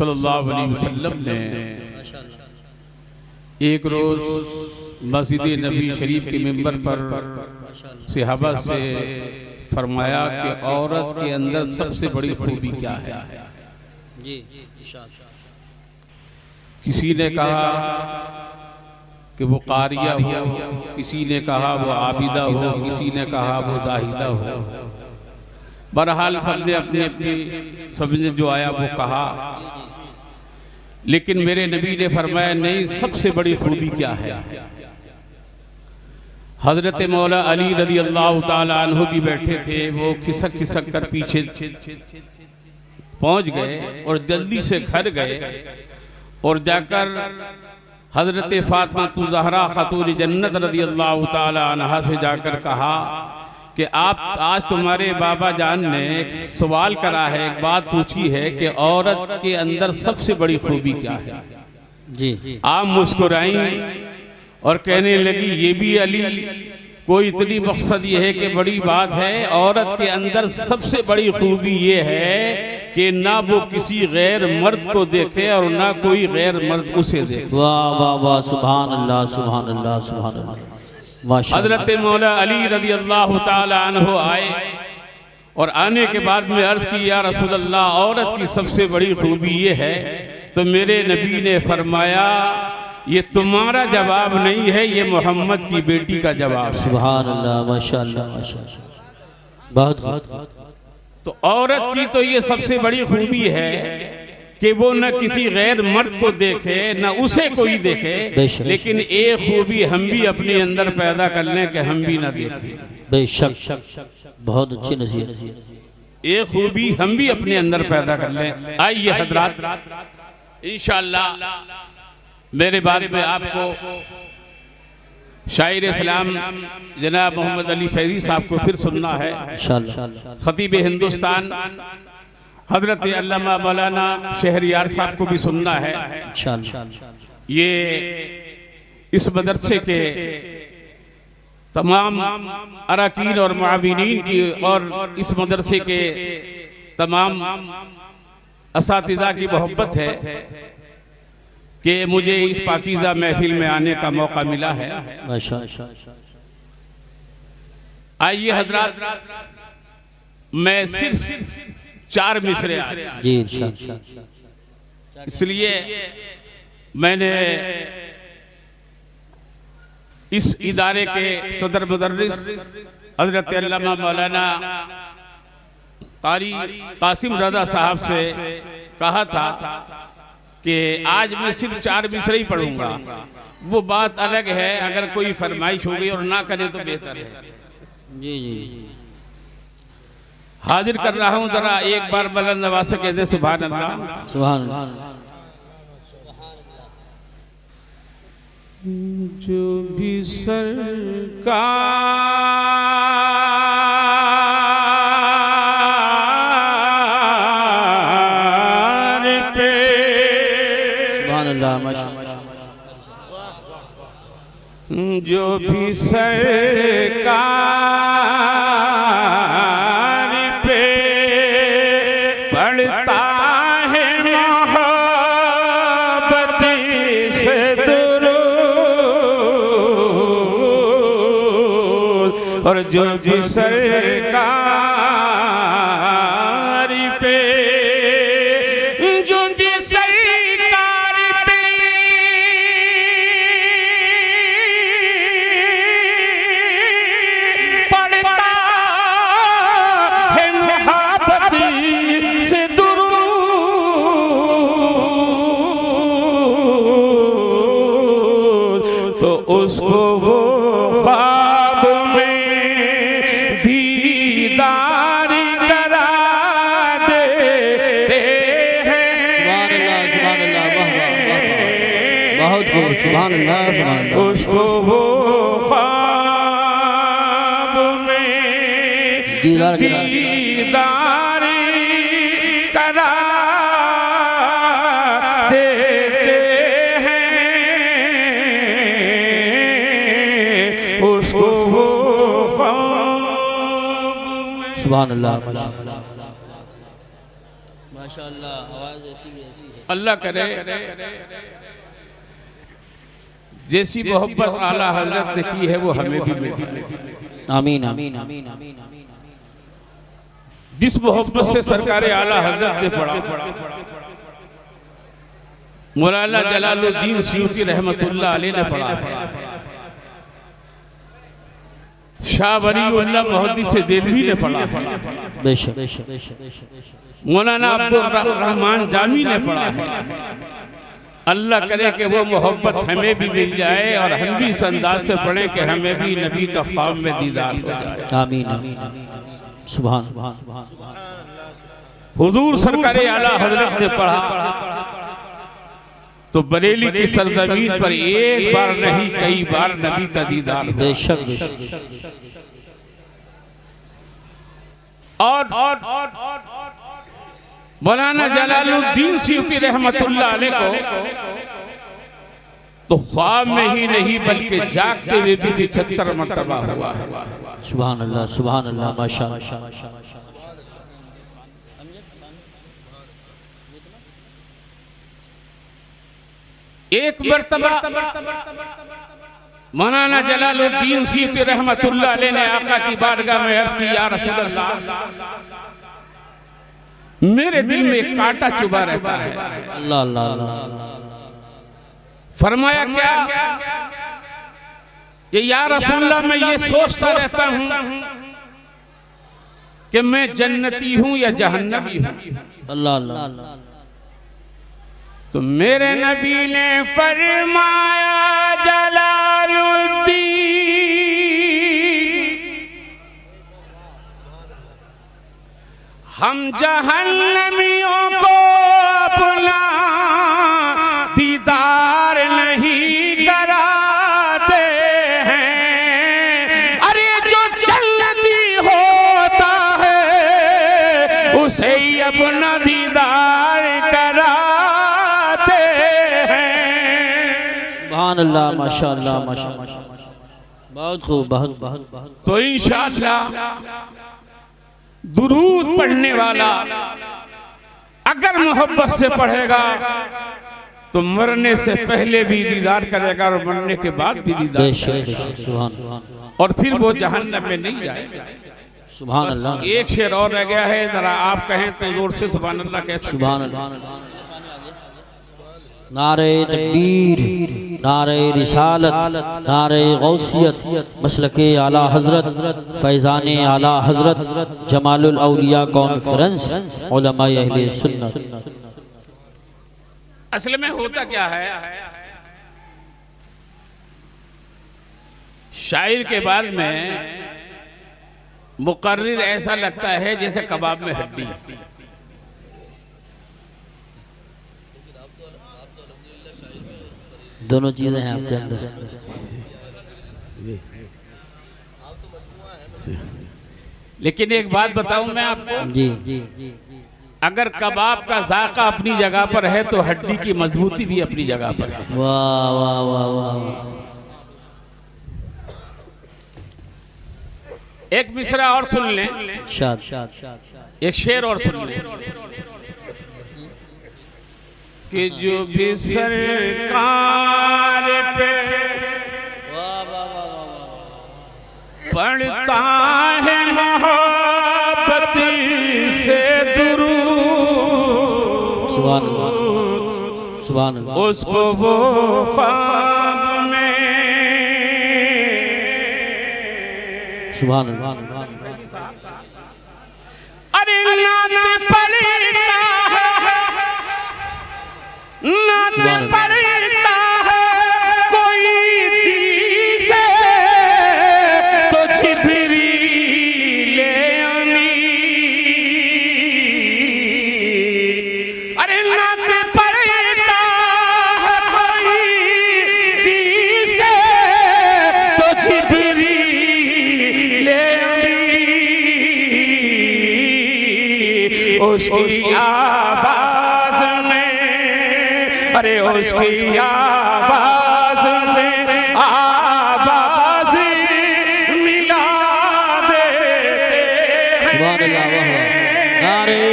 सल्लल्लाहु अलैहि वसल्लम ने एक रोज़ मस्जिद नबी शरीफ के मिंबर पर सहाबा से फरमाया कि औरत के अंदर सबसे बड़ी खूबी क्या है। किसी ने कहा कि वो कारिया हो, किसी ने कहा वो आबिदा हो, किसी ने कहा वो जाहिदा हो। बहरहाल सबने अपने अपनी सबने जो आया वो कहा, लेकिन मेरे नबी ने फरमाया नहीं, सबसे बड़ी खूबी क्या है। हजरत मौला अली रज़ी अल्लाह ताला अन्हु भी बैठे थे। वो खिसक खिसक कर पीछे पहुंच गए और जल्दी से घर गए और जाकर हजरत फातिमा ज़हरा खातून जन्नत रज़ी अल्लाह ताला अन्हा से जाकर कहा कि आप आज तुम्हारे बाबा जान ने एक सवाल करा है, एक बात पूछी है कि औरत के अंदर सबसे बड़ी खूबी क्या है। जी आप मुस्कुराई और कहने लगी ये भी अली, कोई इतनी मकसद ये है कि बड़ी बात है, औरत के अंदर सबसे बड़ी खूबी ये है कि ना वो किसी गैर मर्द को देखे और ना कोई गैर मर्द उसे देखे। वाह वाह वाह, सुभान अल्लाह सुभान अल्लाह सुभान अल्लाह। हजरत मौला अली रज़ी अल्लाह ताला अन्हु आए और आने के बाद में अर्ज की या रसूल अल्लाह, औरत की सबसे बड़ी खूबी ये है। तो मेरे नबी ने फरमाया ये तुम्हारा जवाब नहीं है, ये मोहम्मद की बेटी का जवाब। सुभान अल्लाह, माशाअल्लाह माशाअल्लाह, बहुत। तो औरत की तो ये सबसे बड़ी खूबी है कि वो न किसी गैर मर्द को देखे न उसे कोई देखे, लेकिन एक खूबी हम भी अपने अंदर पैदा कर लें कि हम भी न देखें। बेशक, बहुत अच्छी नसीहत। एक खूबी हम भी अपने अंदर पैदा कर लें। आइए हजरात, इंशाअल्लाह मेरे बारे में आपको शायर इस्लाम जनाब मोहम्मद अली फैजी साहब को फिर सुनना है। खतीब हिंदुस्तान हजरत अल्लामा मौलाना शहरियार साहब को भी सुनना है। ये इस मदरसे के तमाम अरकान और मुआविनीन की और इस मदरसे के तमाम असातिज़ा की मोहब्बत है कि मुझे इस पाकीज़ा महफिल में आने का मौका मिला है। आइए हजरात, मैं सिर्फ 4 मिसरे जी इसलिए मैंने इस इदारे के सदर मुदर्रिस हजरत अल्लामा मौलाना कारी कासिम रज़ा साहब से कहा था कि आज मैं सिर्फ 4 मिसरे ही पढ़ूंगा। वो बात अलग है अगर कोई फरमाइश हो गई और ना करे तो बेहतर है। जी जी हाजिर कर रहा हूँ, जरा एक बार बुलंद आवाज़ से कहते सुभान अल्लाह सुभान अल्लाह। जो भी सरकार पे जो भी सरकार पे पढ़ता है मोहब्बत से दुरूद, और जो भी सरकार पे उसको वो ख्वाब में दीदार करा देते हैं। सुभान अल्लाह, बहुत खूब, सुभान अल्लाह। उसको वो ख्वाब में दीदार करा देते हैं। उसको वो सुभान अल्लाह, माशाअल्लाह, आवाज ऐसी ऐसी है। अल्लाह करे जैसी मोहब्बत आला हजरत ने की है वो हमें भी मिले। आमीन आमीन आमीन आमीन। जिस मोहब्बत से सरकार आला हजरत ने पढ़ा, मौलाना जलालुद्दीन सयूती रहमतुल्लाह अलैह ने पढ़ा है, शाह वलीउल्लाह मुहद्दिस देलवी ने पढ़ा है, बेशक मौलाना अब्दुल रहमान जामी ने पढ़ा है। अल्लाह करे कि वो मोहब्बत हमें भी मिल जाए और हम भी इस अंदाज से पढ़ें कि हमें भी नबी का ख्वाब में दीदार हो जाए। आमीन आमीन। सुभान हुजूर सरकार आला हजरत ने पढ़ा तो बरेली की सरजमीन पर एक बार नहीं कई बार नबी का दीदार हुआ। बेशक और मौलाना जलालुद्दीन सयूती रहमतुल्लाह अलैह को तो ख्वाब में ही नहीं बल्कि जागते हुए भी 76 मरतबा हुआ है। सुभान अल्लाह माशाअल्लाह। एक मरतबा मौलाना जलालुद्दीन सयूती रहमतुल्लाह अलैह ने आका की बारगाह में अर्ज की, या रसूल अल्लाह, मेरे दिल में एक कांटा चुभा रहता है। अल्लाह अल्लाह अल्लाह। फरमाया क्या कि या रसूलल्लाह मैं ये सोचता रहता हूं कि मैं जन्नती हूं या जहन्नमी हूं। अल्लाह अल्लाह। तो मेरे नबी ने फरमाया, जलालुद्दीन, हम जहन्नमियों को अपना दीदार नहीं कराते हैं। अरे जो जन्नती होता है उसे ही अपना दीदार कराते हैं। सुभान अल्लाह माशाअल्लाह माशाअल्लाह। बहुत खूब बहुत बहुत बहुत। तो इंशाअल्लाह दुरूद पढ़ने वाला अगर मोहब्बत से पढ़ेगा तो मरने से पहले भी दीदार करेगा और मरने के बाद भी दीदार करेगा, और फिर वो जहन्नम में नहीं जाएगा। सुभान अल्लाह। एक शेर और रह गया है, जरा आप कहें तो जोर से सुभान अल्लाह कह सकते हैं। सुभान अल्लाह। नारे तकबीर, नारे रिसालत, नारे गौसियत, मसलके आला हजरत, फैज़ाने आला हजरत, जमालुल औलिया कॉन्फ्रेंस, उलमाए अहले सुन्नत। असल में होता क्या है, शायर के बाद में मुकर्रिर ऐसा लगता है जैसे कबाब में हड्डी। दोनों चीजें हैं आपके अंदर। लेकिन एक बात बताऊं मैं आपको, जी, अगर कबाब का जायका अपनी जगह पर है तो हड्डी की मजबूती भी अपनी जगह पर है। वाह वाह वाह वाह। एक मिसरा और सुन लें, शाद एक शेर और सुन लें कि जो भी सरकार पे पढ़ता है मोहब्बत से दुरूद, सुभान अल्लाह सुभान अल्लाह। उसको वो ख्वाब में सुभान अल्लाह। अरे नात पढ़ता है, नात पढ़ता है कोई दिल से तो जिब्रील अमीन। अरे नात पढ़ता है कोई दिल से तो जिब्रील अमीन। उसकी आवाज में, अरे उसकी आवाज में आवाज मिला देते हैं। सुभान अल्लाह। नारे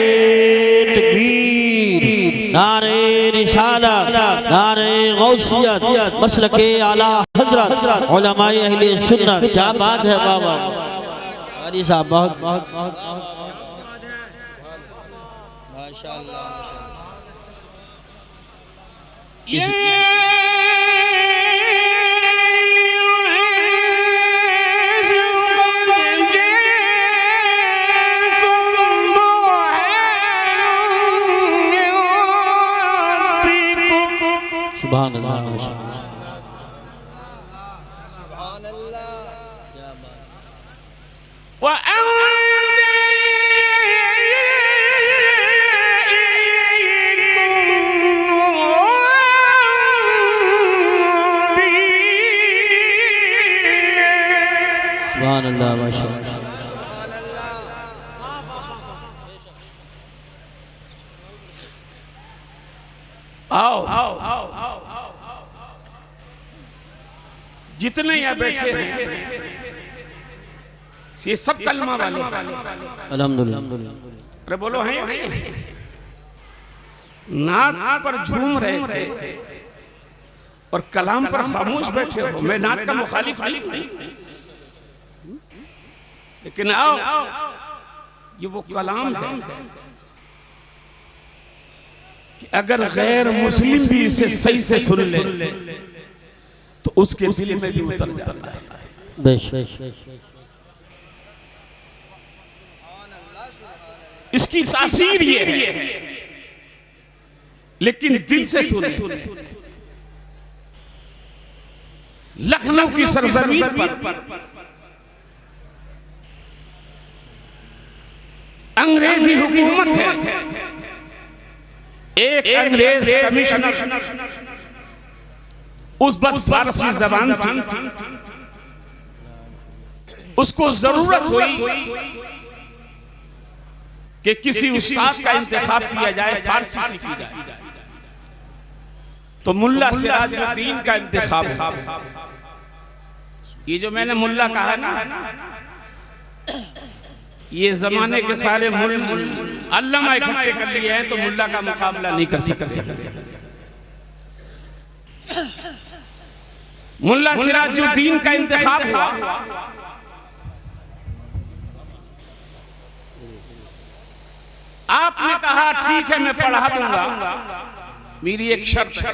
तकबीर, रिसालत, नारे गौसियत, मसलके आला हजरत, उलमाए अहले सुन्नत। क्या बात है बाबा अली साहब, बहुत बहुत माशाअल्लाह। सुभान अल्लाह, सुभान अल्लाह, माशाअल्लाह। आओ जितने यहाँ बैठे हैं ये सब कलमा वाले। अल्हम्दुलिल्लाह। अरे बोलो हैं नात पर झूम रहे थे और कलाम पर खामोश बैठे हो। मैं नात का मुखालिफ नहीं, लेकिन आओ ये वो कलाम है कि अगर गैर मुस्लिम भी इसे सही से सुन ले तो उसके दिल में भी उतर जाता है। इसकी तासीर ये है, लेकिन दिल से सुने। लखनऊ की सरजमीन पर अंग्रेजी हुकूमत है। एक अंग्रेज कमिश्नर, उस वक्त फारसी जबान थी, उसको जरूरत हुई कि किसी उस्ताद का इंतखाब किया जाए, फारसी सीखी जाए। तो मुल्ला सिराजुद्दीन का इंतखाब। ये जो मैंने मुल्ला कहा ना, ये जमाने के सारे अल्लामा इकट्ठे कर लिए हैं, तो मुल्ला का मुकाबला नहीं कर सकते। मुल्ला सिराजुद्दीन का इंतखाब हुआ। आपने कहा ठीक है मैं पढ़ा दूंगा, मेरी एक शर्त है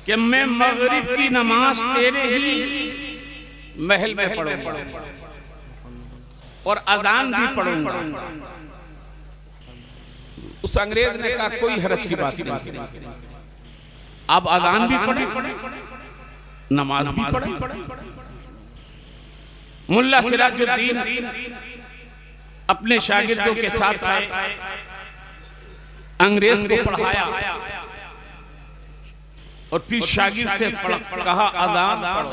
कि मैं मगरिब की नमाज तेरे ही महल में पढ़ूंगा और अजान भी पढ़ूंगा। उस अंग्रेज ने कहा कोई हरज की बात नहीं, आप अजान भी पढ़े, नमाज भी पढ़े। मुल्ला सिराजुद्दीन अपने शागिर्दों के साथ आए, अंग्रेज को पढ़ाया और फिर शागिर्द से कहा अजान पढ़ो।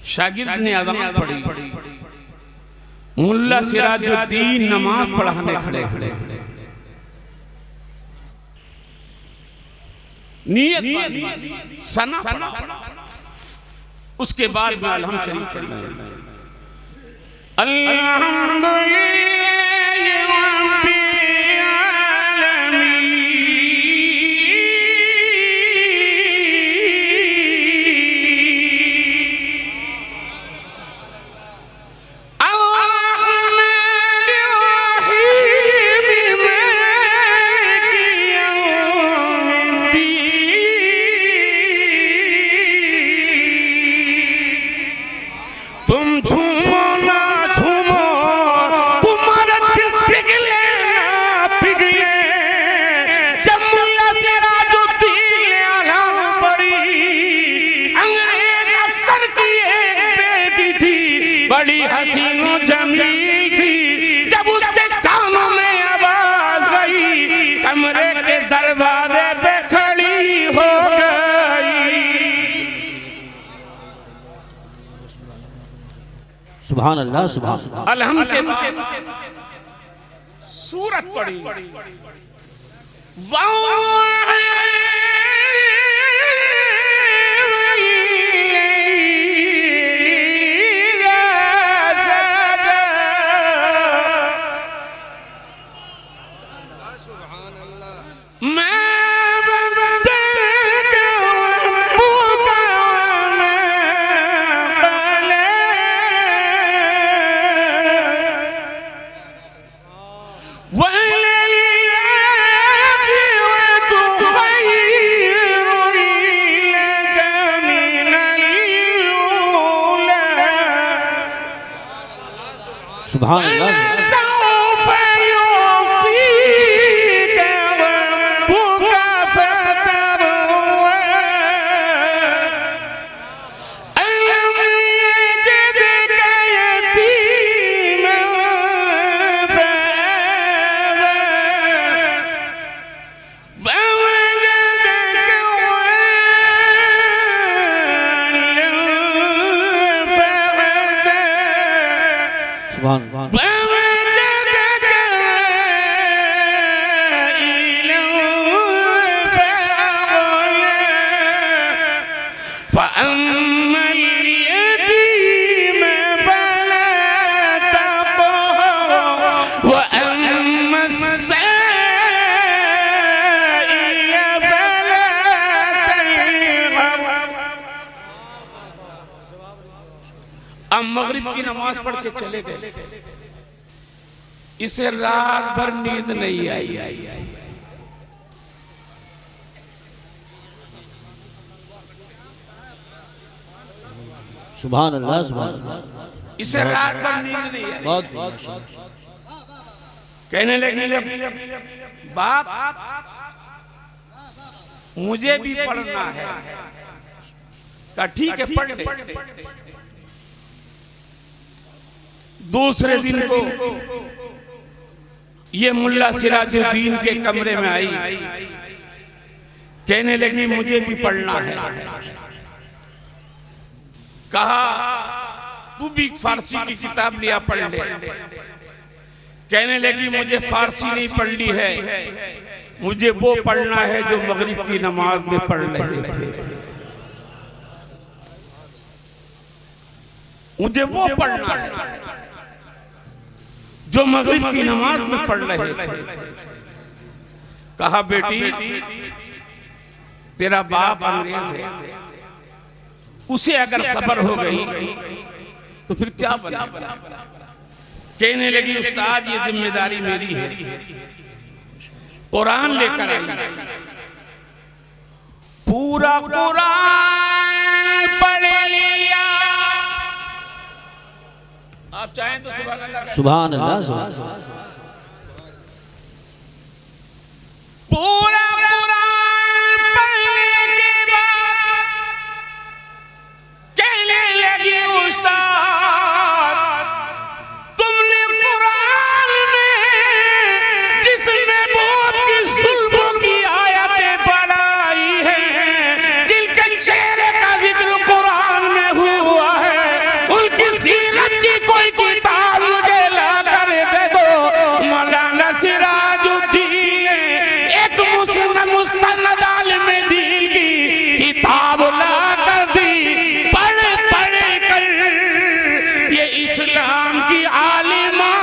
शागिर्द ने अजान पढ़ी, मुल्ला सिराजुद्दीन नमाज पढ़ाने खड़े खड़े। नियत सना पढ़ा, उसके बाद में अलहम शरीफ पढ़ना। बड़ी हसीन जमील थी, जब उसके कानों में आवाज गई, कमरे के दरवाजे पे खड़ी हो गई। सुभान अल्लाह, सुभान अल्लाह। अलहम्द के बाद सूरत पड़ी, सुभान अल्लाह मगरिब की नमाज पढ़ के चले गए, इसे रात भर नींद नहीं आई। सुभान अल्लाह, सुभान अल्लाह। इसे रात भर नींद नहीं आई। बहुत कहने लगे बाप मुझे भी पढ़ना है। कहा ठीक है पढ़ ले। दूसरे दिन को ये मुल्ला सिराजुद्दीन के कमरे में आई, कहने लगी मुझे भी पढ़ना है। कहा तू भी फारसी की किताब लिया पढ़ ले। कहने लगी मुझे फारसी नहीं पढ़नी है, मुझे वो पढ़ना है जो मगरिब की नमाज में पढ़ रहे थे। मुझे वो पढ़ना है जो मगरिब की नमाज में पढ़ रहे थे। कहा बेटी तेरा बाप अंग्रेज है, उसे अगर खबर हो गई तो फिर क्या बना। कहने लगी उस्ताद ये जिम्मेदारी मेरी है। कुरान लेकर आई, पूरा कुरान पढ़ लिया। आप चाहें तो सुभान अल्लाह। पूरा कुरान पढ़ने के बाद कहने लगी उस्ताद तुमने कुरान में जिस महबूब की जुल्फों की आयतें पढ़ाई हैं, जिनके चेहरे का जिक्र कुरान में हुआ है, उनकी सीरत की कोई किताब मुझे ला कर दे दो। मौलाना सिराजुद्दीन एक मुस्तनद आलिम दीन की किताब ला कर दी। पढ़ पढ़ कर ये इस्लाम की आलिमा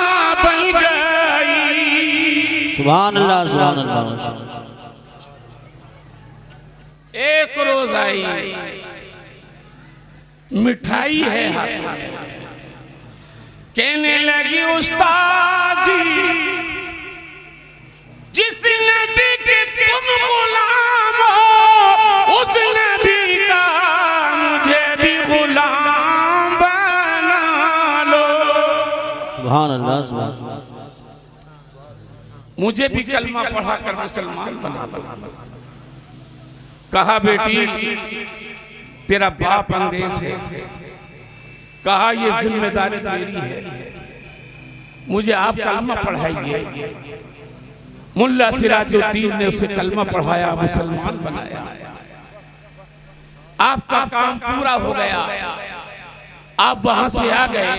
बन गई। सुभान अल्लाह, सुभान अल्लाह। एक रोज आई, मिठाई है हाथ में, कहने लगी उस्ताद जी जिस नबी के तुम गुलाम हो उस नबी का मुझे भी गुलाम बना लो। सुभान अल्लाह, सुभान अल्लाह। मुझे भी कलमा पढ़ा कर मुसलमान बना लो। कहा बेटी तेरा बाप अंग्रेज है, कहा ये जिम्मेदारी मेरी है, मुझे आप कलमा पढ़ाइए। मुल्ला सिराजुद्दीन ने उसे कलमा पढ़ाया, मुसलमान बनाया। आपका काम पूरा हो गया, आप वहां से आ गए।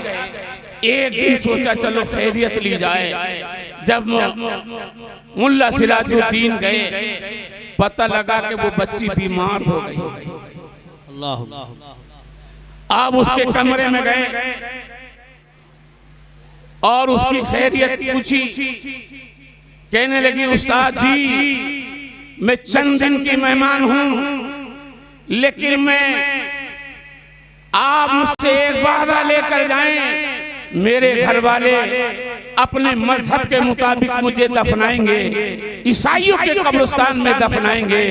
एक दिन सोचा चलो खैरियत ली जाए। जब मुल्ला सिराजुद्दीन गए, पता लगा कि वो बच्ची बीमार हो गई। आप उसके कमरे में गए और उसकी खैरियत पूछी। कहने लगी उस्ताद जी मैं चंद दिन की मेहमान हूं, लेकिन मैं आप मुझसे एक वादा लेकर जाएं, मेरे घर वाले अपने मजहब के मुताबिक मुझे दफनाएंगे, ईसाइयों के कब्रिस्तान में दफनाएंगे।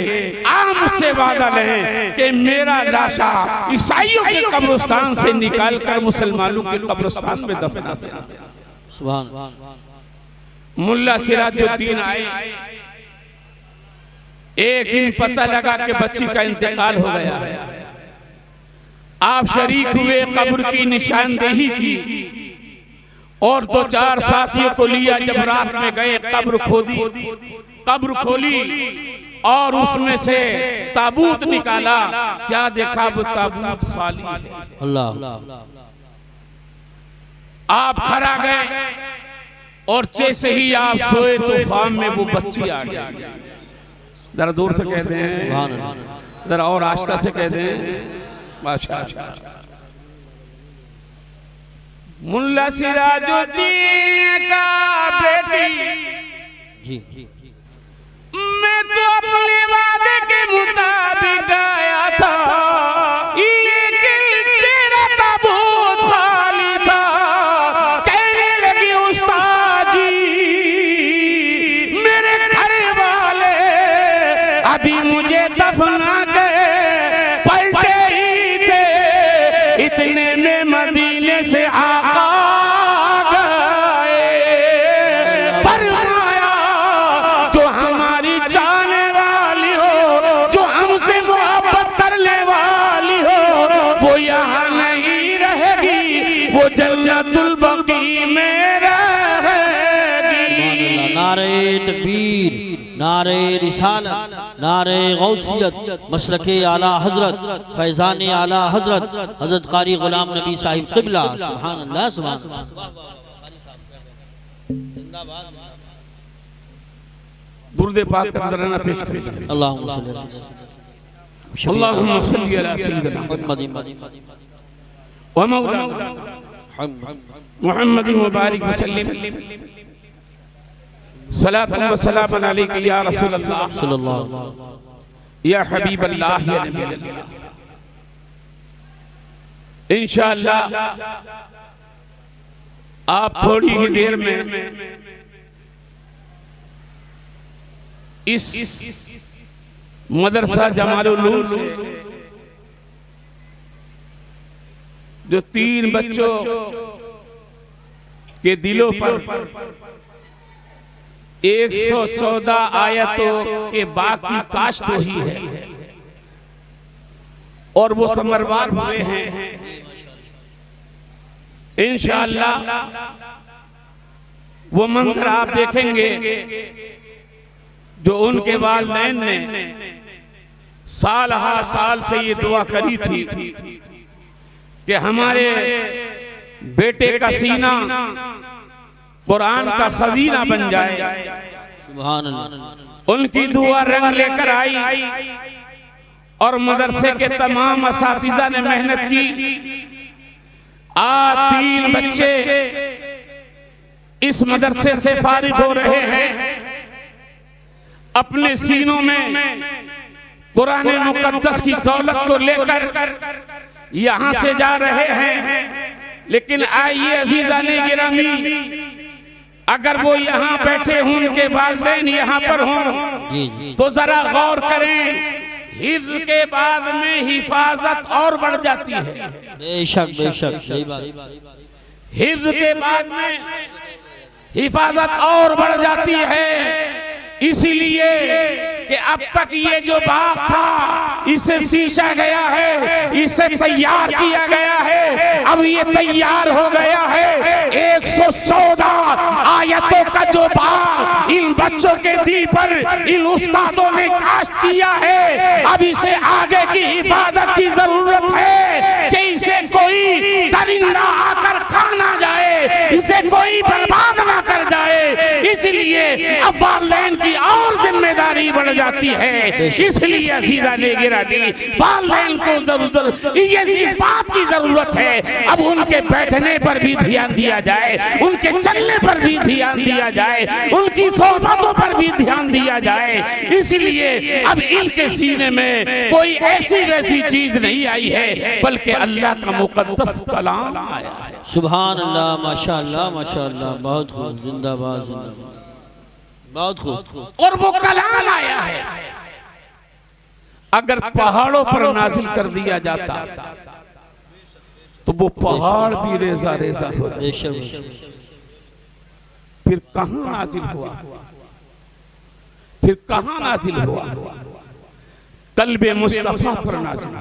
आप मुझसे वादा लें कि मेरा लाशा ईसाइयों के कब्रिस्तान से निकालकर मुसलमानों के कब्रिस्तान में दफना देना। सुभान। मुल्ला सिराजुद्दीन आए, एक दिन पता लगा कि बच्ची का इंतकाल हो गया है। आप शरीक हुए, कब्र की निशानदेही की और 2-4 साथियों को लिया। जब रात में गए, कब्र खोली और उसमें से ताबूत निकाला। क्या देखा? वो ताबूत खाली है। अल्लाह। आप खड़ा गए और जैसे ही आप सोए तो ख्वाब में वो बच्ची आ गई। जरा दूर से कहते हैं, जरा और आस्था से कहते हैं। माशाअल्लाह। मुल्ला सिराजुद्दीन का बेटी जी, मैं तो अपने वादे के मुताबिक गया था, लेकिन तेरा ताबूत खाली था। कहने लगी उस्ताद जी मेरे घर वाले अभी मुझे दफना गए, पलटे ही थे, इतने में मदीने से आका गए। फरमाया जो हमारी चाहने वाली हो, जो हमसे मोहब्बत करने वाली हो, वो यहाँ नहीं रहेगी, वो जन्नतुल बकी में रहेगी। नारे तकबीर, नारे रिसालत, नारे गौसियत, मशरके आला हजरत, फैजान आला हजरत, हजरत कारी गुलाम नबी साहिब क़िबला। सुभान अल्लाह, सुभान अल्लाह। दुरूद पाक का नजराना पेश करें। अल्लाहुम्मा सल्ली अला अल्लाहुम्मा सल्ली अला सय्यिदिना व मौलाना मुहम्मद मुबारक वसल्लम। सलातुन व सलामुन अलैका या रसूल अल्लाह सल्लल्लाहु या हबीब अल्लाह या नबी अल्लाह। इंशाअल्लाह आप थोड़ी ही देर में इस मदरसा जमालुल उलूम से जो 3 बच्चों के दिलों पर 114 आयतों के बाद की काश्त हुई है और वो समरवार हुए हैं। इंशाअल्लाह वो मंजर आप देखेंगे जो उनके वालिदैन ने साल हा साल से ये दुआ करी थी कि हमारे बेटे का सीना कुरान का खजीना बन जाए। सुभान अल्लाह। उनकी दुआ रंग लेकर आई और मदरसे के तमाम असातिज़ा ने मेहनत की। आज 3 बच्चे इस मदरसे से फारिग हो रहे हैं, अपने सीनों में कुरान मुकद्दस की दौलत को लेकर यहाँ से जा रहे हैं। लेकिन आइए अजीज़ाने गिरामी, अगर वो यहाँ बैठे हों, उनके वालिदैन यहाँ पर हों, तो जरा गौर करें, हिफ्ज़ के बाद में हिफाजत और बढ़ जाती है। बेशक बेशक, सही बात। हिफ्ज़ के बाद में हिफाजत और बढ़ जाती है, इसीलिए कि अब तक ये जो बाग था इसे सींचा गया है, इसे तैयार किया गया है, अब ये तैयार हो गया है। 114 आयतों का जो बाग इन बच्चों के दिल पर इन उस्तादों ने काश्त किया है, अब इसे आगे की हिफाजत की जरूरत है कि इसे कोई दरिंदा आकर खा ना जाए, इसे कोई बर्बाद ना कर जाए। इसलिए अब वालिदैन की और जिम्मेदारी बढ़ जाती है। इसलिए अज़ीज़ाने गिरामी, वालिदैन को जरूरत ये इस बात की जरूरत है, अब उनके बैठने पर भी ध्यान दिया जाए, उनके चलने पर भी ध्यान दिया जाए, उनकी सोहबत बातों पर भी ध्यान दिया जाए। इसलिए अब इनके सीने में कोई ऐसी वैसी चीज नहीं आई है, बल्कि अल्लाह का मुकद्दस कलाम आया है। सुभान अल्लाह, माशाअल्लाह माशाअल्लाह, बहुत खूब, जिंदाबाद जिंदाबाद, बहुत खूब। और वो कलाम आया है, अगर पहाड़ों पर नाजिल कर दिया जाता तो वो पहाड़ भी रेजा रेजा हो जाते। फिर कहां नाजिल हुआ, फिर कहां नाजिल हुआ? कल्बे मुस्तफा पर नाजिल,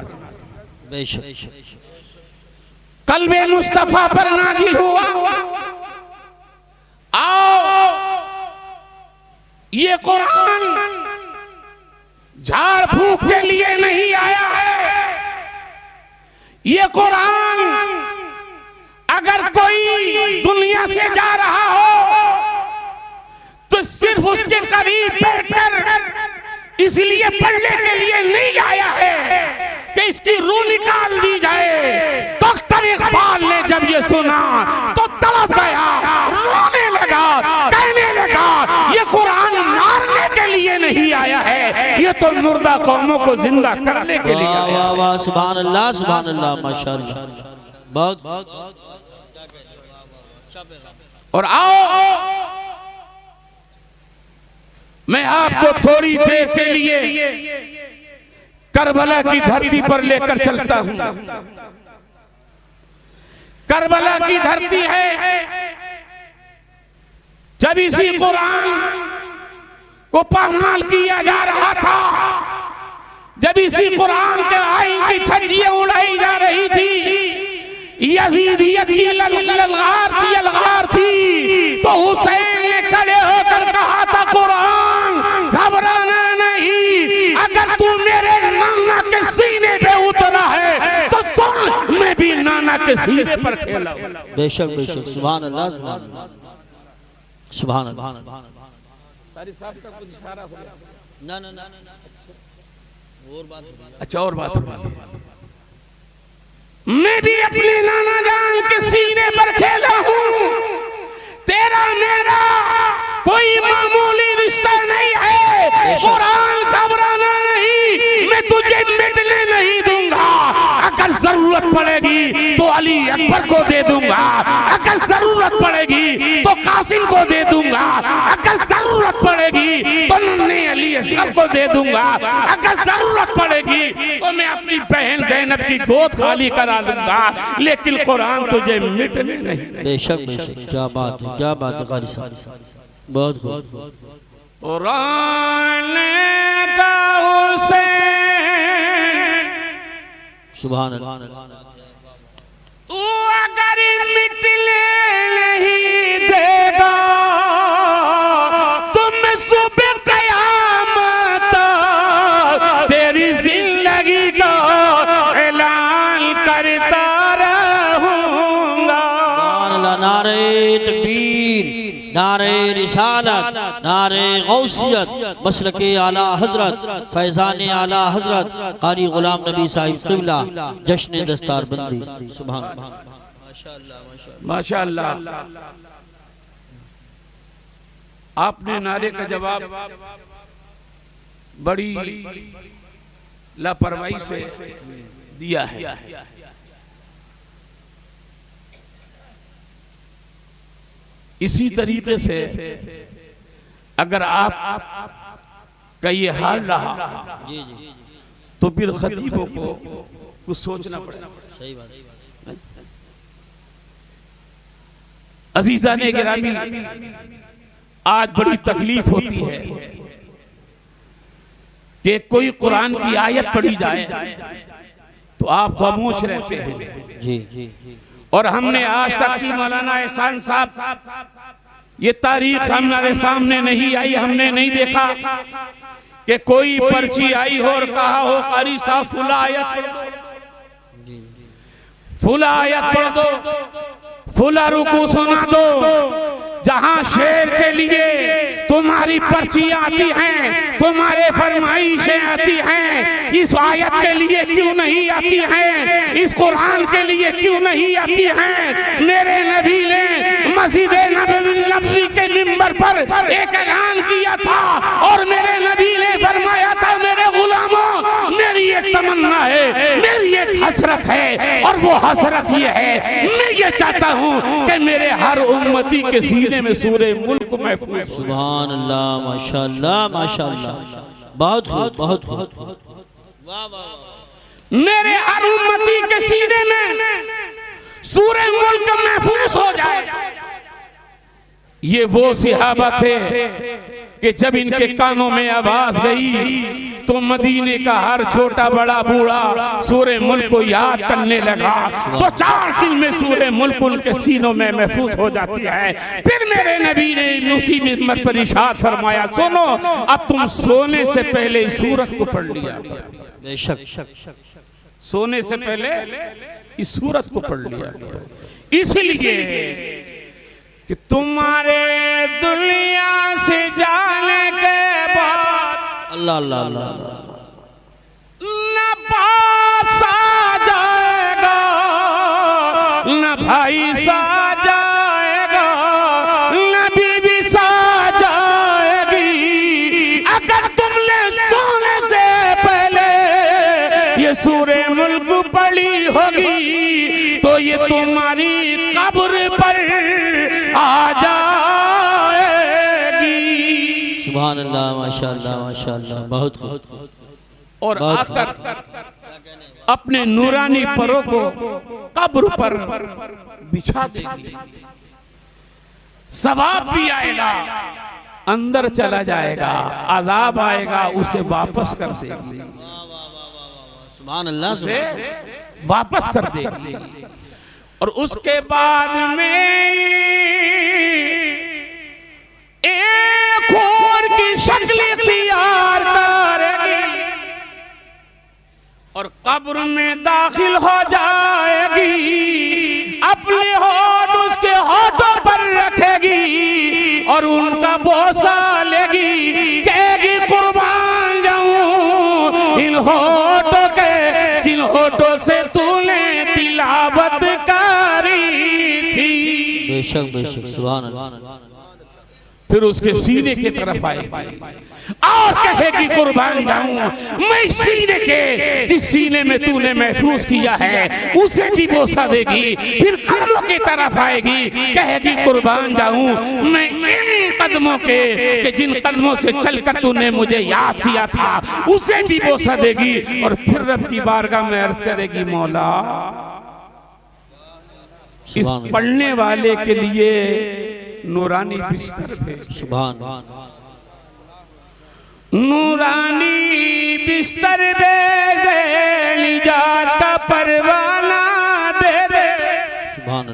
कल्बे मुस्तफा पर नाजिल हुआ। आओ, ये कुरान झाड़ फूक के लिए नहीं आया है। ये कुरान अगर कोई दुनिया से जा रहा हो तो सिर्फ उसके करीब बैठकर इसलिए पढ़ने के लिए नहीं आया है कि इसकी रूह निकाल दी जाए। डॉक्टर इकबाल ने जब ये सुना तो तड़प गया, रोने लगा, कहने लगा ये कुरान मारने के लिए नहीं आया है, ये तो मुर्दा कौमों को जिंदा करने के लिए आया है। वाह वाह, सुभान अल्लाह सुभान अल्लाह, माशाअल्लाह, बहुत। और आओ, मैं आपको थोड़ी देर के लिए करबला की धरती पर लेकर चलता हूं। करबला की धरती है, जब इसी कुरान को पामाल किया जा रहा था, जब इसी कुरान के आइन की छज्जियां उड़ाई जा रही थी, यजीदियत की ललकार थी, तो हुसैन ने खड़े होकर कहा था कुरान घबराना नहीं, अगर तू मेरे नाना के सीने पे उतरा है तो सुन, मैं भी नाना के सीने पर खेला। बेशक बेशक, सुभान अल्लाह सुभान अल्लाह, सुभान अल्लाह। ना ना ना, और बात, अच्छा और बात, मैं भी अपने नाना जान के सीने पर खेला हूँ। तेरा मेरा कोई मामूली रिश्ता नहीं है। कुरान घबराना नहीं, मैं तुझे मिटने नहीं दूंगा। अगर जरूरत पड़ेगी तो अली अकबर को दे दूंगा, अगर जरूरत पड़ेगी तो कासिम को दे दूंगा, अगर जरूरत पड़ेगी तो नन्हे अली असगर को दे दूंगा, अगर जरूरत पड़ेगी तो मैं अपनी बहन ज़ैनब की गोद खाली करा लूंगा, लेकिन कुरान तुझे मिटने नहीं। बेशक बेशक, क्या बात है, क्या बात है कारी साहब, बहुत खूब। कुरान का हुसैन, सुभान अल्लाह, तू अगर मिटने नहीं देगा तुम सुबह क़यामत तेरी जिंदगी का ऐलान करता रहूंगा। नारे तकबीर, नारे रिसालत, नारे गौसियत, मसलके आला हजरत, फैजान आला हजरत कारी गुलाम नबी साहिब क़िबला, जश्न दस्तार बंदी। सुभान अल्लाह, माशाअल्लाह। आपने नारे का जवाब बड़ी लापरवाही से दिया है। इसी तरीके से अगर आप का ये हाल रहा तो फिर खतीबों को कुछ सोचना पड़ेगा। सही बात। अजीज़ाने गिरामी, आज बड़ी तकलीफ होती है कि कोई कुरान की आयत पढ़ी जाए तो आप खामोश रहते हैं। जी जी, और हमने आज तक की मौलाना एहसान साहब, ये तारीख हमारे सामने नहीं आई, हमने नहीं देखा कि कोई पर्ची आई हो और कहा हो कारी साहब फुला आयत पढ़ दो, फुला आयत पढ़ दो, फुला रुकू सुना दो। जहां शेर के लिए तुम्हारी पर्चियां आती हैं, तुम्हारे फरमाइशें आती हैं, इस आयत के लिए क्यों नहीं आती हैं, इस कुरान के लिए क्यों नहीं आती हैं? मेरे नबी ने मस्जिद नबवी के मिंबर पर एक ऐलान किया था और मेरे नबी ने फरमाया था, मेरे गुलामों, मेरी एक तमन्ना है, मेरी एक हसरत है, और वो हसरत ये है, मैं ये चाहता हूँ कि मेरे हर उम्मती के सीने में सूरे मुल्क महफूज। सुभान अल्लाह, माशाअल्लाह माशाअल्लाह, बहुत खूब बहुत खूब। मेरे हर उम्मती के सीने में सूरे मुल्क महफूज हो जाए। ये वो सहाबा थे कि जब इनके कानों में आवाज गई तो मदीने का हर छोटा बड़ा बूढ़ा सूरे मुल्क को याद करने लगा। तो 4 दिन में सूरे मुल्क उनके सीनों में महफूज हो जाती है। फिर मेरे नबी ने उसी मिंबर पर इरशाद फरमाया, सुनो, अब तुम सोने से पहले इस सूरत को पढ़ लिया। बेशक सोने से पहले इस सूरत को पढ़ लिया, इसलिए कि तुम्हारे दुनिया से जाने के बाद अल्लाह अल्लाह अल्लाह न बाप सा जाएगा, न भाई सा जाएगा, न बीवी सा जाएगी। अगर तुमने सोने से पहले ये सूरे मुल्क पढ़ी होगी तो ये तुम्हारी कब्र पर आ जाएगी। सुभान अल्लाह, माशाअल्लाह माशाअल्लाह, बहुत खूब। और आकर अपने नूरानी परों को कब्र पर बिछा देगी। सवाब भी आएगा, अंदर चला जाएगा, अजाब आएगा, उसे वापस कर देगी। सुभान अल्लाह, उसे वापस कर देगी। और उसके बाद में एक और की शक्ल इख्तियार करेगी और कब्र में दाखिल हो जाएगी। अपने होठ उसके होठों पर रखेगी और उनका बोसा लेगी, कहेगी कुर्बान जाऊं इन होठों के, जिन होठों से तूने तिलावत करी थी। बेशक बेशक, सुभान अल्लाह। फिर उसके सीने की तरफ आएगी और कहेगी कुर्बान जाऊं मैं सीने के, जिस सीने में तूने महफूज किया है उसे भी बोसा देगी। फिर कदमों की तरफ आएगी, कहेगी कुर्बान जाऊं मैं इन कदमों के, कि जिन कदमों से चलकर तूने मुझे याद किया था, उसे भी बोसा देगी। और फिर रब की बारगाह में अर्ज करेगी, मौला इस पढ़ने वाले के लिए नूरानी बिस्तर भेज। सुभान, नूरानी बिस्तर भेज दे, निजात का परवाना दे दे। सुभान,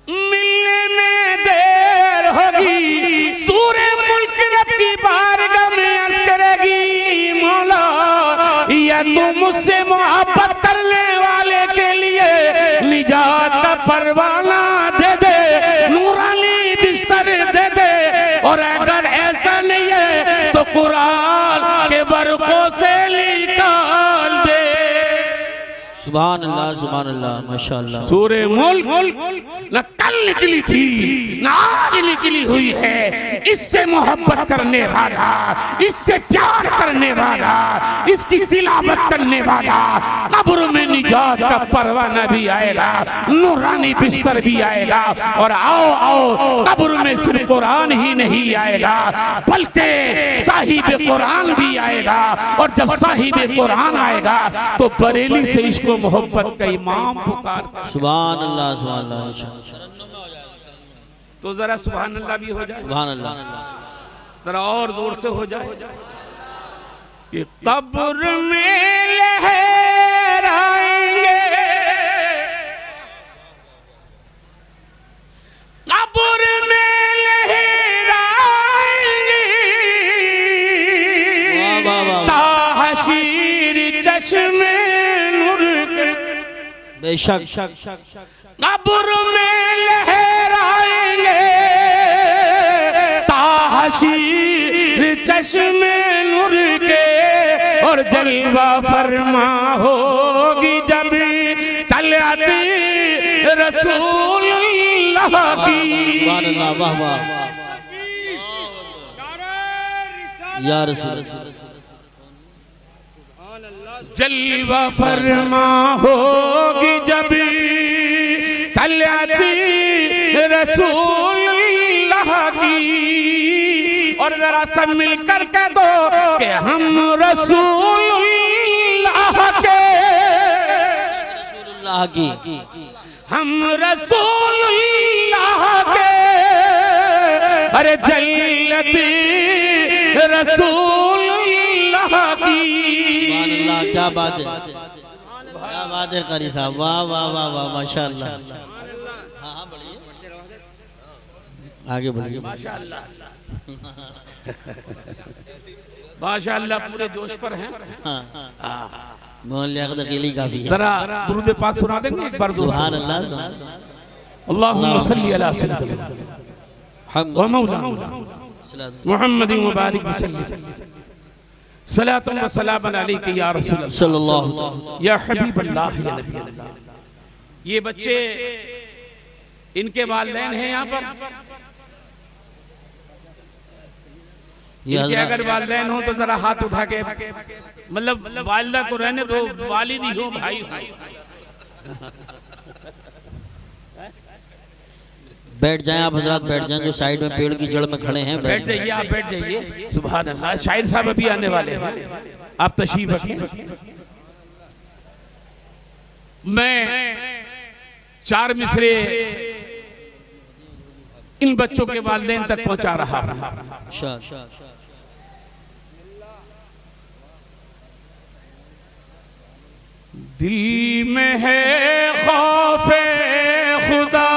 मिलने में देर होगी, सूरे मुल्क रब की बारगाह में अर्ज करेगी, मौला या तू मुझसे मोहब्बत करने वाले के लिए निजात का परवाना दे दे, नूरानी बिस्तर दे दे। और अगर ऐसा नहीं है तो कुरान के बरकों से निकाल दे। सुभान अल्लाह, माशाअल्लाह। सूरे मुल्क न कल निकली थी न आज निकली हुई है। इससे मोहब्बत करने वाला, इससे प्यार करने वाला, इसकी तिलावत करने वाला, कब्र में निजात का परवाना भी आएगा, नूरानी बिस्तर भी आएगा। और आओ आओ, कब्र में सिर्फ कुरान ही नहीं आएगा बल्कि साहिब कुरान भी आएगा। और जब साहिब कुरान आएगा तो बरेली से इसको मोहब्बत का इमाम पुकार। सुभान अल्लाह, सुभान अल्लाह। तो जरा सुभान अल्लाह भी हो जाए, सुभान अल्लाह, जरा और जोर से हो जाए कि कब्र में लहराएंगे, कब्र में लहराएंगे, ताहशीर चश्मे बेशक कब्र में लहराएंगे, ताहशीर चश्मे नूर के। और जलवा फरमा होगी जब तलअत रसूलुल्लाह की। सुभान अल्लाह, वाह वाह या रसूल। जलवा फरमा होगी जब तलअती रसूलुल्लाह की। और जरा सब मिलकर कह दो कि हम रसूलुल्लाह के, रसूलुल्लाह की, हम रसूलुल्लाह के। अरे जल्लती रसूलुल्लाह की। सुभान अल्लाह, क्या बात है, क्या बात है कारी साहब, वाह वाह वाह वाह, माशाअल्लाह। हाँ हाँ बढ़िए, आगे बढ़िए। माशाअल्लाह माशाअल्लाह, पूरे जोश पर हैं। मोहल्ले अकेली काफी है। जरा दुरूद पाक सुना देंगे एक बार? सुभान अल्लाह, अल्लाहुम्मा सल्ली अला सय्यिदिना व मौलाना मुहम्मदिन व बारिक वसल्लम सलातन व सलामन अलैका या रसूल अल्लाह सल्लल्लाहु या हबीब अल्लाह या नबी अल्लाह। ये बच्चे, इनके वालिदैन हैं यहाँ पर? इनके अगर वालिदैन हो तो जरा हाथ उठा के, मतलब वालिदा को रहने दो, वालिदी हो, भाई हो। बैठ जाएं आप हजरात, बैठ जाएं, जो साइड में पेड़ की जड़ में खड़े हैं बैठ जाइए, आप बैठ जाइए। सुभान अल्लाह, शायर साहब अभी आने वाले हैं, आप तशरीफ रखिए। मैं 4 मिसरे इन बच्चों के वालिदैन तक पहुंचा रहा हूं। दिल में है खौफे खुदा,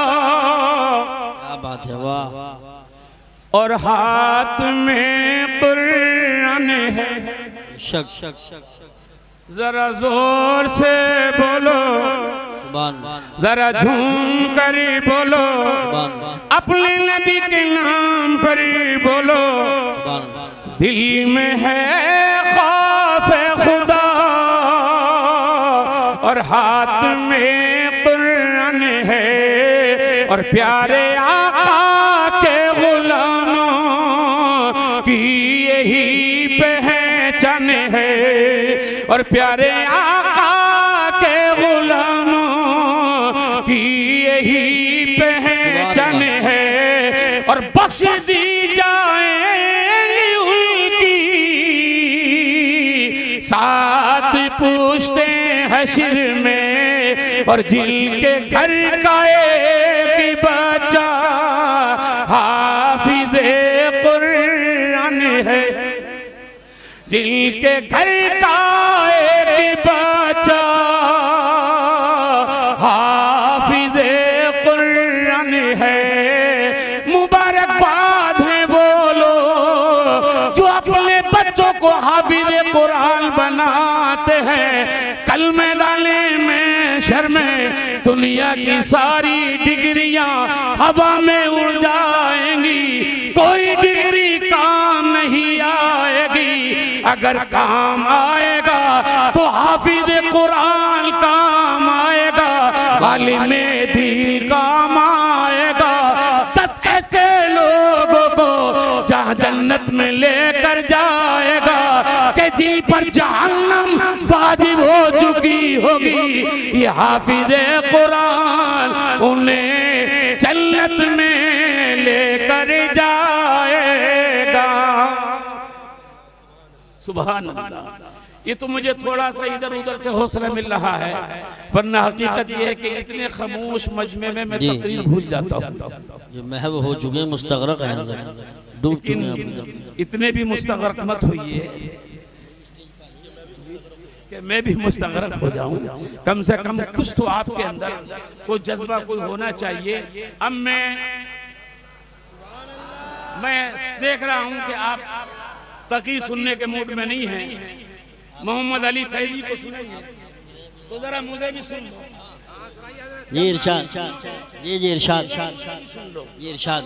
क्या बात है, वाह। और हाथ में कुरान है। शक जरा जोर से बोलो, जरा झूम कर बोलो, अपने नबी के नाम पर बोलो। दिल में है खौफे खुदा और हाथ में कुरान है। और प्यारे आका के गुलामों की यही पहचान है। और प्यारे आका के गुलामों की यही पहचान है। और बख्श दी जाएंगी उनकी साथ पूछते हश्र में। और दिल के घर का एक बच्चा हाफिज़े कुरान है। दिल के घर का एक बच्चा हाफिज़े कुरान है। मुबारकबाद है बोलो जो अपने बच्चों को हाफिज़े कुरान बनाते हैं। कल मैदाने में शर में दुनिया की सारी डिग्रियां हवा में उड़ जाएंगी, कोई डिग्री काम नहीं आएगी। अगर काम आएगा तो हाफिज़ कुरान काम आएगा, आलिम दीन काम आएगा। 10 ऐसे लोगों को जहाँ जन्नत में लेकर जाएगा कि जिन पर जहन्नम वाजिब हो चुकी होगी। ये हाफिज़ कुरान उन्हें जन्नत में लेकर जाएगा। सुभान अल्लाह। ये तो मुझे थोड़ा सा इधर उधर से हौसला मिल रहा है, वरना हकीकत ये है कि इतने खामोश मजमे में मैं तकरीर भूल जाता हूँ। ये महव हो चुके हैं, मुस्तगरक हैं, डूब चुके हैं। इतने भी मुस्तगरक मत होइए कि मैं भी मुस्तगरक हो जाऊं। कम से कम कुछ तो आपके अंदर कोई जज्बा कोई होना चाहिए। अब मैं देख रहा हूं कि आप तक़ीर सुनने के मूड में नहीं हैं। मोहम्मद अली फैजी को सुनेंगे तो जरा मुझे भी सुन लो। ये इरशाद, ये इरशाद, ये इरशाद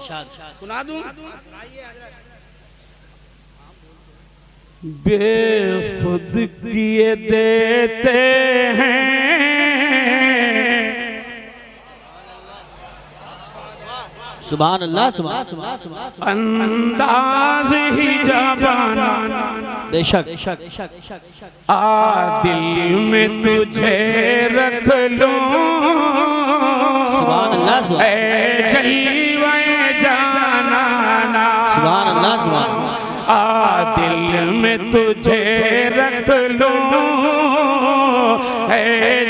सुना दूं। बेखुद किए देते हैं सुभान अल्लाह सुभान अंदाज ही जबाना बेशक दिल में तुझे रख लूं सुभान अल्लाह ऐ जलवे जाना सुभान अल्लाह सुभान दिल में तुझे रख लूं ऐ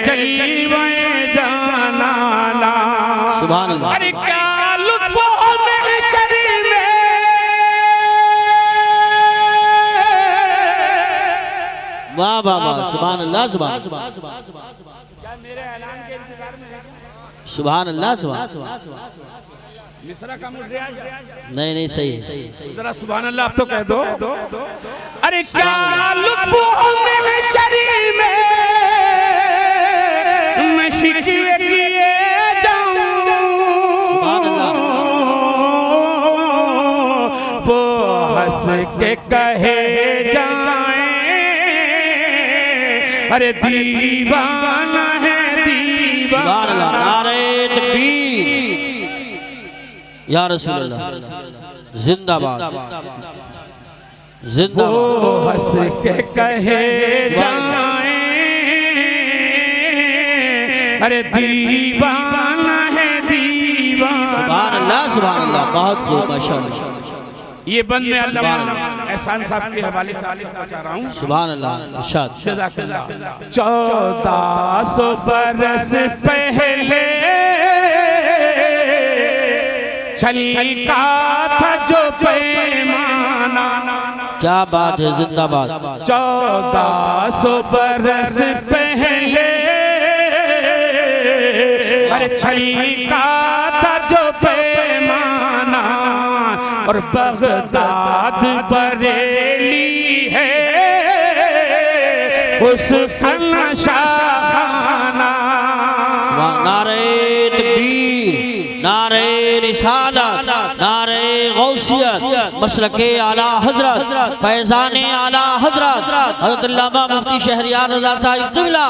जलवे जाना सुभान अल्लाह। अरे क्या लुत्फ हो मेरे शरीर में वाह वाह वाह सुभान अल्लाह सुभान क्या मेरे ऐलान के इंतजार में है क्या? सुभान अल्लाह सुभान मिस्रा का मुझे नहीं नहीं सही है जरा सुभान अल्लाह आप तो कह दो। अरे क्या लुत्फ हो मेरे शरीर में मैं शिकवे किए सुभान अल्लाह। वो हंस के कहे जाए अरे दीवाना है सुभान अल्लाह। दीवाना नारे तकबीर या रसूल अल्लाह जिंदाबाद वो जिंदाबाद। हंस के कहे जाए अरे दीवाना है दीवाना। सुभान अल्लाह सुभान अल्लाह बहुत खूब माशाअल्लाह। ये बंद में अल्लाह एहसान साहब के हवाले से पहुंचा रहा हूँ। सुभान अल्लाह इरशाद। जज़ाकल्लाह। 1400 बरस पहले छलका था जो पैमाना क्या बात है जिंदाबाद 1400 बरस पहले अरे छलका था जो पैमाना और बगदाद बरेली है उसका नशाखाना। नारे तकबीर नारे रिसालत नारे गौसियत मशरके आला हजरत फैजाने आला हजरत हजरत अल्लामा मुफ्ती शहरियार रजा साहिब क़िबला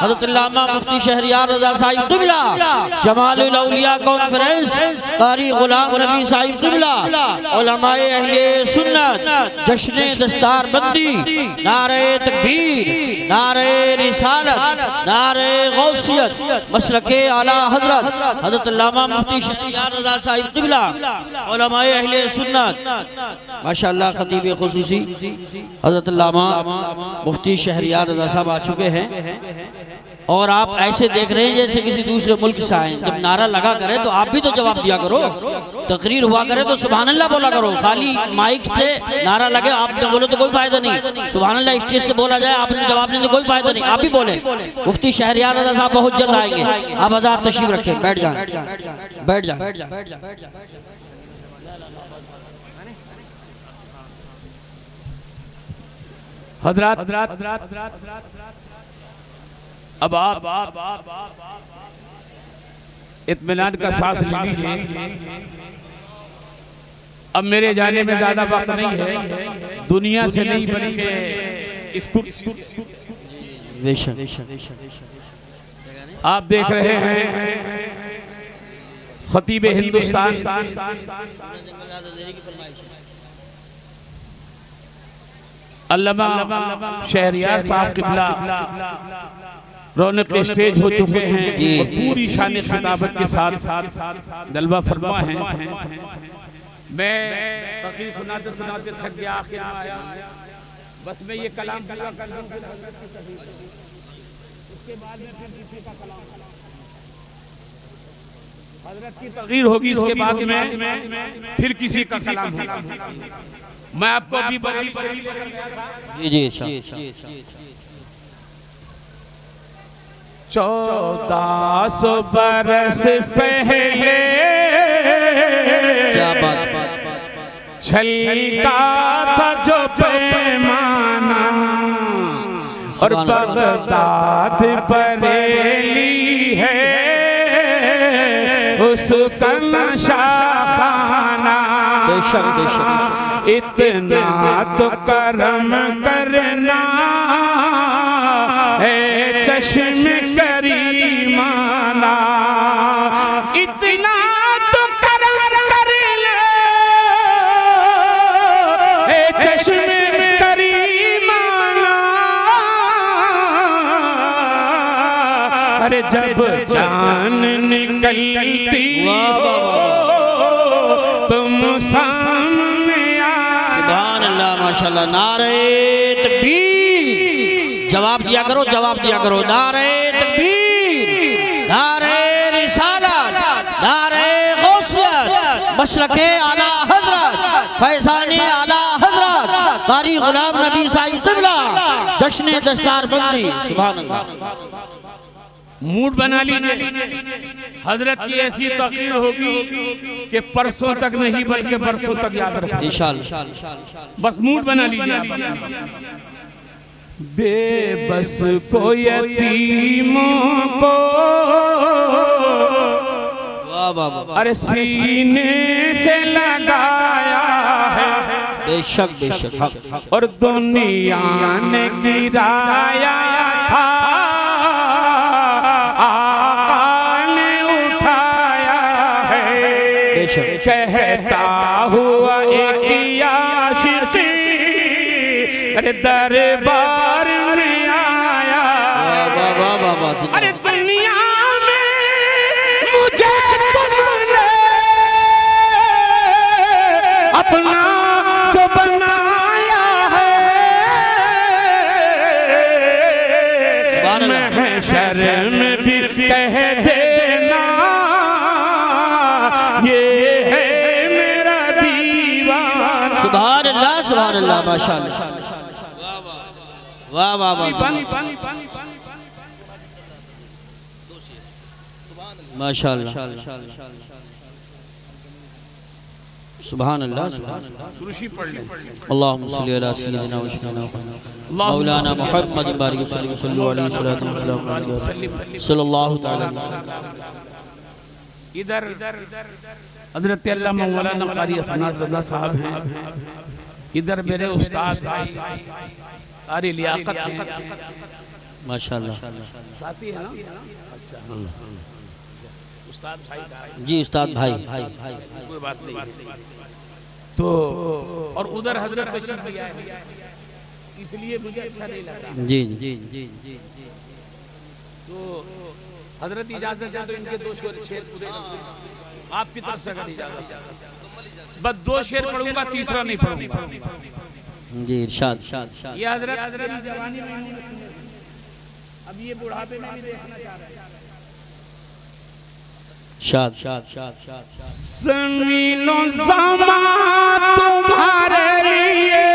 हजरत अल्लामा मुफ्ती शहरियार रजा साहिब क़िबला जमालुल औलिया कॉन्फ्रेंस कारी गुलाम नबी साहिब क़िबला उलमाए अहले सुन्नत जश्न दस्तार बंदी नारे तकबीर नारे रिसालत नारे गौसियत मशरके आला हजरत हजरत अल्लामा मुफ्ती शहरियार रजा साहिब क़िबला उलमाए अहले सुन्नत माशाअल्लाह खतीब खुसूसी हजरत अल्लामा मुफ्ती शहरियार रजा साहब आ चुके हैं और आप ऐसे देख रहे हैं जैसे किसी दूसरे मुल्क से आए। जब नारा लगा करे तो आप भी तो जवाब दिया करो, तकरीर हुआ करे तो सुभान अल्लाह बोला करो। खाली माइक से नारा लगे आपने बोलो तो कोई फायदा नहीं, सुभान अल्लाह स्टेज से बोला जाए आपने जवाब देने तो कोई फायदा नहीं, आप भी बोले। मुफ्ती शहरियार रजा साहब बहुत जल्द आएंगे, आप हज़ार तशरीफ रखें, बैठ जाए बैठ जाए। हजरत अब आप इत्मीनान का सांस ले लीजिए। अब मेरे जाने में ज्यादा वक्त नहीं है, दुनिया से नहीं बल्कि इसको आप देख रहे हैं खतीब हिंदुस्तान अल्लामा शहरियार साहब क़िबला रौनक स्टेज हो चुके हैं और पूरी शान खिताबत के साथ जलवा फरमा है। मैं तकरीर सुनाते सुनाते थक गया, आखिर में आया, बस मैं ये कलाम पूरा कर दूं, उसके बाद में फिर किसी का कलाम हजरत की तकरीर होगी, इसके बाद में फिर किसी का कलाम होगा। मैं आपको अभी बरेली शरीफ लेकर गया था। जी 1400 बरस पहले क्या बात छलका था जो पैमाना और बगदाद बरेली है उसका नशाखाना। इतना तो करम करना है चश्म करीमाना, इतना तो करम जब जान निकलती हो तुम सामने आ। सुभान अल्लाह माशाल्लाह। नारे तकबीर, जवाब दिया करो, जवाब दिया करो। नारे तकबीर, नारे रिसालत, नारे गौसियत, मशरके आला हजरत, फैज़ाने आला हजरत, कारी गुलाम नबी साहिब क़िबला, जश्न दस्तार बंदी। सुभान अल्लाह। मूड बना लीजिए, हजरत की ऐसी तकरीर होगी कि परसों तक नहीं बल्कि बरसों तक याद रखें इंशाअल्लाह। बस मूड बना लीजिए आप। बेबस को यतीमों को वाह वाह वाह, अरे सीने से लगाया है, बेशक बेशक। और दुनिया ने गिराया था, कहता हुआ एक आशिक अरे दरबार में आया। अरे दुनिया में मुझे तुमने अपना जो बनाया है, महशर में भी कह देना ये सुभान अल्लाह, सुभान अल्लाह माशाअल्लाह। वाह वाह वाह माशाअल्लाह, सुभान अल्लाह। अल्लाहुम्मा सल्ली अला सय्यिदिना व शफीना मौलाना मुहम्मद बारिक सल्लल्लाहु अलैहि वसल्लम। इधर हज़रत अल्लामा मौलाना कारी असनाद रज़ा साहब हैं, इधर मेरे उस्ताद भाई कारी लियाकत हैं माशाअल्लाह। साथी है ना? अच्छा उस्ताद भाई जी, उस्ताद भाई, कोई बात नहीं। तो और उधर हजरत तशरीफ ले आए, इसलिए मुझे अच्छा नहीं लगा। जी जी। तो हजरत इजाजत है तो इनके 2 शेर पूरे आपकी तरफ से अगर इजाजत, बस 2 शेर पढ़ूंगा, तीसरा नहीं पढ़ूंगा। जी इरशाद। ये हजरत जवानी में, अब ये बुढ़ापे में भी देखना चाह रहे हैं। शाद समीलो ज़मा तुम्हारे लिए,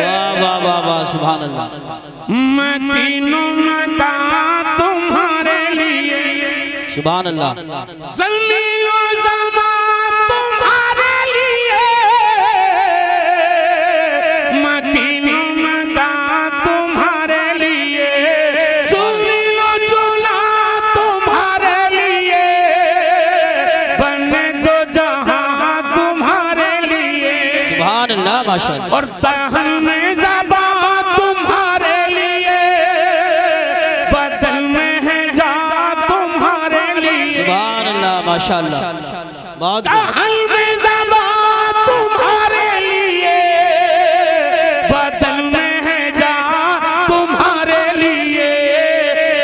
वाह वाह वाह वाह, सुभान अल्लाह। मकीनों मकान तुम्हारे लिए, सुभान अल्लाह। समीलो ज़मा तुम्हारे लिए, मकीनों मकान तुम्हारे लिए, चुनियो चुना तुम्हारे लिए, बने दो जहां तुम्हारे लिए। सुभान अल्लाह माशाअल्लाह। और तहल में ज़बा तुम्हारे लिए, बदल में है जा तुम्हारे लिए। सुभान अल्लाह माशाअल्लाह। बहुत तहल में ज़बा तुम्हारे लिए, बदल में है जा तुम्हारे लिए।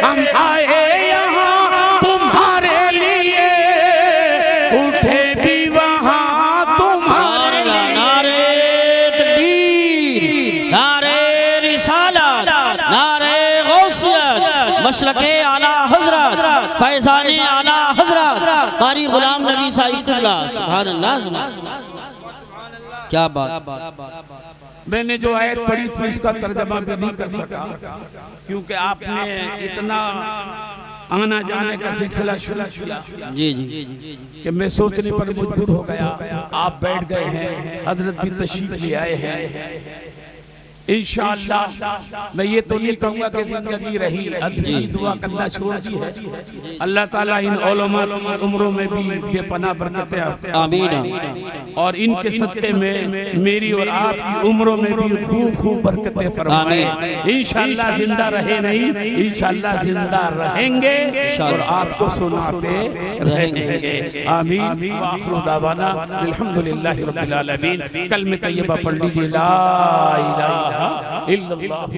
हम आए यहाँ तुम्हारे लिए, उठे भी वहाँ तुम्हारे लिए। नारे तकबीर, नारे रिसालत, नारे गौसियत, मशरके आला हजरत, फैज़ाने आला हजरत, कारी गुलाम नबी साहिब क़िबला। सुभान अल्लाह, क्या बात। मैंने जो आयत पढ़ी थी उसका तर्जमा भी नहीं कर सका, क्योंकि आपने इतना आना जाने का सिलसिला शुरू किया जी जी कि मैं सोचने पर मजबूर हो गया। आप बैठ गए हैं, हजरत भी तशरीफ ले आए हैं। इंशाअल्लाह मैं ये तो नहीं कहूँगा कि जिंदगी रही अधूरी, दुआ करना छोड़ दी है। अल्लाह ताला इन उलमा की उम्रों में भी बेपनाह बरकतें आमीन, और इनके सदक़े में मेरी और आपकी उम्रों में भी खूब खूब बरकतें फरमाए। इंशाअल्लाह जिंदा रहे नहीं, इंशाअल्लाह जिंदा रहेंगे और आपको सुनाते रहेंगे। आमीन। आखिर दावाना अल्हम्दुलिल्लाहि रब्बिल आलमीन। कलमे तैयबा पढ़ लीजिए, ला इलाहा इल्लल्लाह।